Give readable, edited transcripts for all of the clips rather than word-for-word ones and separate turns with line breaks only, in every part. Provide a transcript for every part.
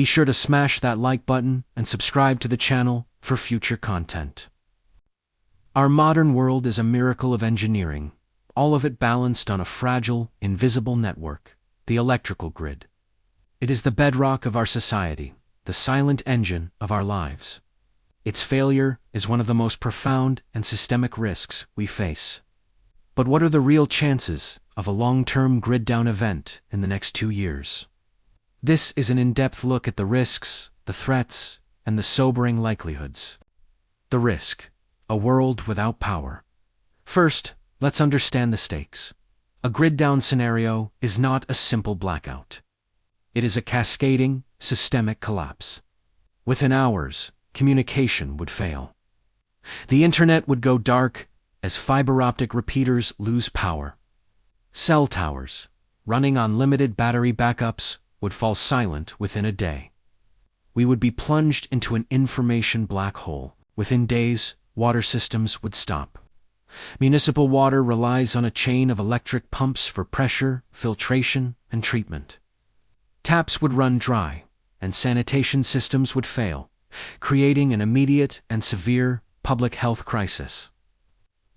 Be sure to smash that like button and subscribe to the channel for future content. Our modern world is a miracle of engineering, all of it balanced on a fragile, invisible network, the electrical grid. It is the bedrock of our society, the silent engine of our lives. Its failure is one of the most profound and systemic risks we face. But what are the real chances of a long-term grid-down event in the next 2 years? This is an in-depth look at the risks, the threats, and the sobering likelihoods. The risk: a world without power. First, let's understand the stakes. A grid-down scenario is not a simple blackout. It is a cascading, systemic collapse. Within hours, communication would fail. The internet would go dark as fiber optic repeaters lose power. Cell towers, running on limited battery backups, would fall silent within a day. We would be plunged into an information black hole. Within days, water systems would stop. Municipal water relies on a chain of electric pumps for pressure, filtration, and treatment. Taps would run dry, and sanitation systems would fail, creating an immediate and severe public health crisis.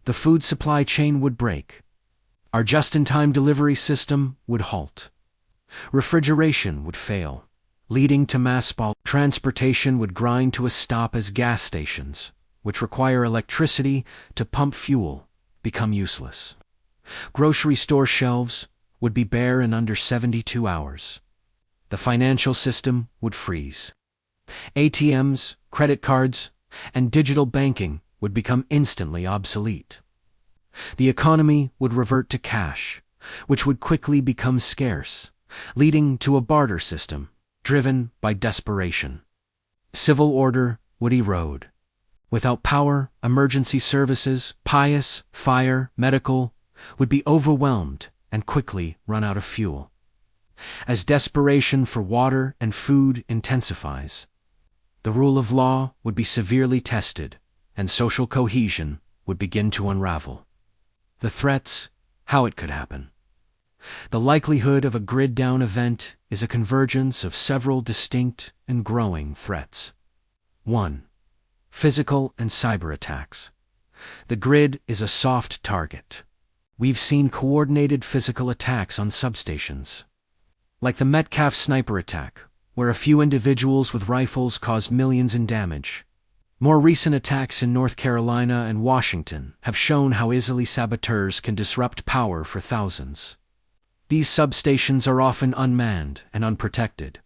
The food supply chain would break. Our just-in-time delivery system would halt. Refrigeration would fail, leading to mass bulk. Transportation would grind to a stop as gas stations, which require electricity to pump fuel, become useless. Grocery store shelves would be bare in under 72 hours. The financial system would freeze. ATMs, credit cards, and digital banking would become instantly obsolete. The economy would revert to cash, which would quickly become scarce, leading to a barter system driven by desperation. Civil order would erode. Without power, emergency services, police, fire, medical, would be overwhelmed and quickly run out of fuel. As desperation for water and food intensifies, the rule of law would be severely tested, and social cohesion would begin to unravel. The threats: how it could happen. The likelihood of a grid-down event is a convergence of several distinct and growing threats. 1. Physical and cyber attacks. The grid is a soft target. We've seen coordinated physical attacks on substations, like the Metcalf sniper attack, where a few individuals with rifles caused millions in damage. More recent attacks in North Carolina and Washington have shown how easily saboteurs can disrupt power for thousands. These substations are often unmanned and unprotected.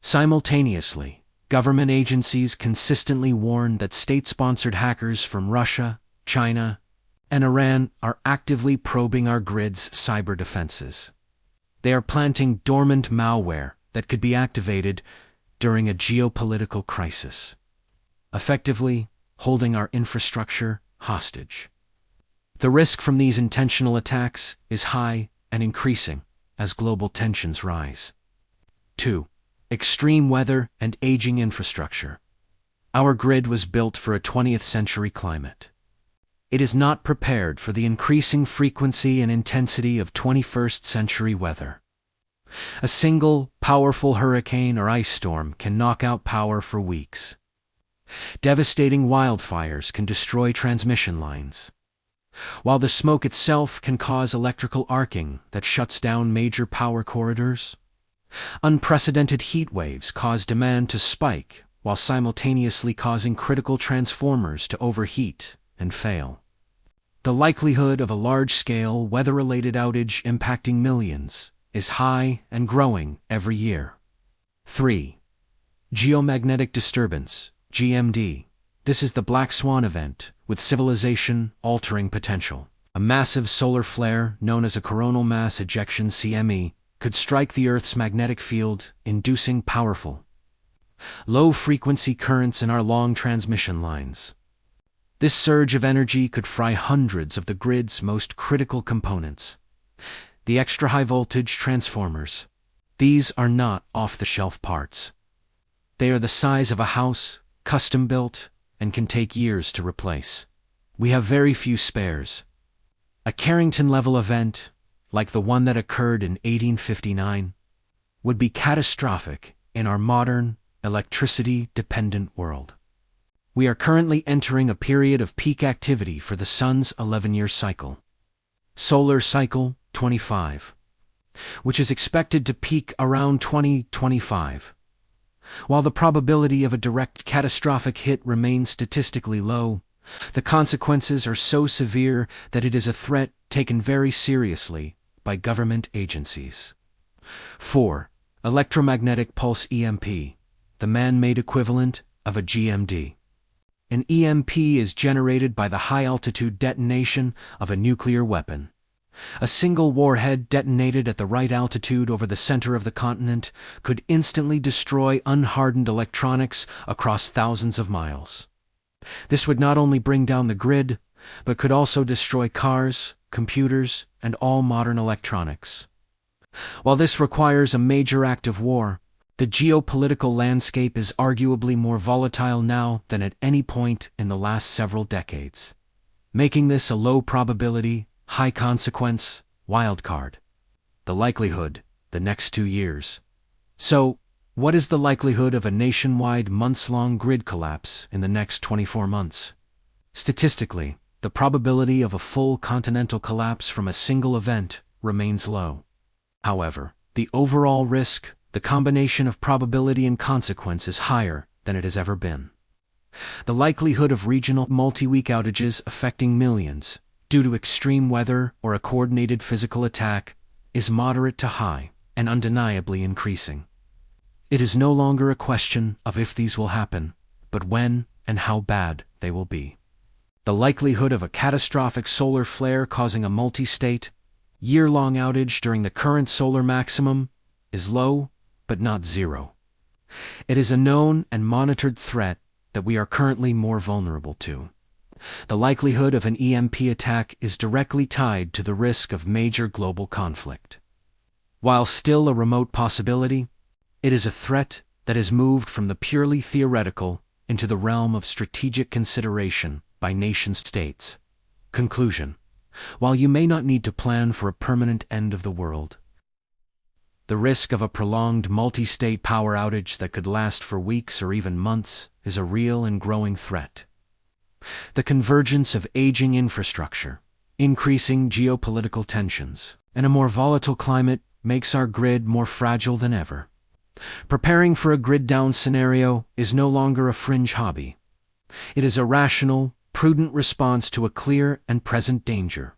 Simultaneously, government agencies consistently warn that state-sponsored hackers from Russia, China, and Iran are actively probing our grid's cyber defenses. They are planting dormant malware that could be activated during a geopolitical crisis, effectively holding our infrastructure hostage. The risk from these intentional attacks is high and increasing as global tensions rise. 2. Extreme weather and aging infrastructure. Our grid was built for a 20th century climate. It is not prepared for the increasing frequency and intensity of 21st century weather. A single, powerful hurricane or ice storm can knock out power for weeks. Devastating wildfires can destroy transmission lines, while the smoke itself can cause electrical arcing that shuts down major power corridors. Unprecedented heat waves cause demand to spike while simultaneously causing critical transformers to overheat and fail. The likelihood of a large-scale, weather-related outage impacting millions is high and growing every year. 3. Geomagnetic disturbance, GMD. This is the black swan event with civilization-altering potential. A massive solar flare known as a coronal mass ejection (CME) could strike the Earth's magnetic field, inducing powerful, low-frequency currents in our long transmission lines. This surge of energy could fry hundreds of the grid's most critical components, the extra-high voltage transformers. These are not off-the-shelf parts. They are the size of a house, custom-built, and can take years to replace. We have very few spares. A Carrington-level event, like the one that occurred in 1859, would be catastrophic in our modern, electricity-dependent world. We are currently entering a period of peak activity for the Sun's 11-year cycle. Solar Cycle 25, which is expected to peak around 2025. While the probability of a direct catastrophic hit remains statistically low, the consequences are so severe that it is a threat taken very seriously by government agencies. 4. Electromagnetic pulse EMP, the man-made equivalent of a GMD. An EMP is generated by the high-altitude detonation of a nuclear weapon. A single warhead detonated at the right altitude over the center of the continent could instantly destroy unhardened electronics across thousands of miles. This would not only bring down the grid, but could also destroy cars, computers, and all modern electronics. While this requires a major act of war, the geopolitical landscape is arguably more volatile now than at any point in the last several decades, making this a low-probability, high-consequence wildcard. The likelihood, the next 2 years. So, what is the likelihood of a nationwide months-long grid collapse in the next 24 months? Statistically, the probability of a full continental collapse from a single event remains low. However, the overall risk, the combination of probability and consequence, is higher than it has ever been. The likelihood of regional multi-week outages affecting millions, due to extreme weather or a coordinated physical attack, is moderate to high and undeniably increasing. It is no longer a question of if these will happen, but when and how bad they will be. The likelihood of a catastrophic solar flare causing a multi-state, year-long outage during the current solar maximum is low, but not zero. It is a known and monitored threat that we are currently more vulnerable to. The likelihood of an EMP attack is directly tied to the risk of major global conflict. While still a remote possibility, it is a threat that has moved from the purely theoretical into the realm of strategic consideration by nation-states. Conclusion: while you may not need to plan for a permanent end of the world, the risk of a prolonged multi-state power outage that could last for weeks or even months is a real and growing threat. The convergence of aging infrastructure, increasing geopolitical tensions, and a more volatile climate makes our grid more fragile than ever. Preparing for a grid-down scenario is no longer a fringe hobby. It is a rational, prudent response to a clear and present danger.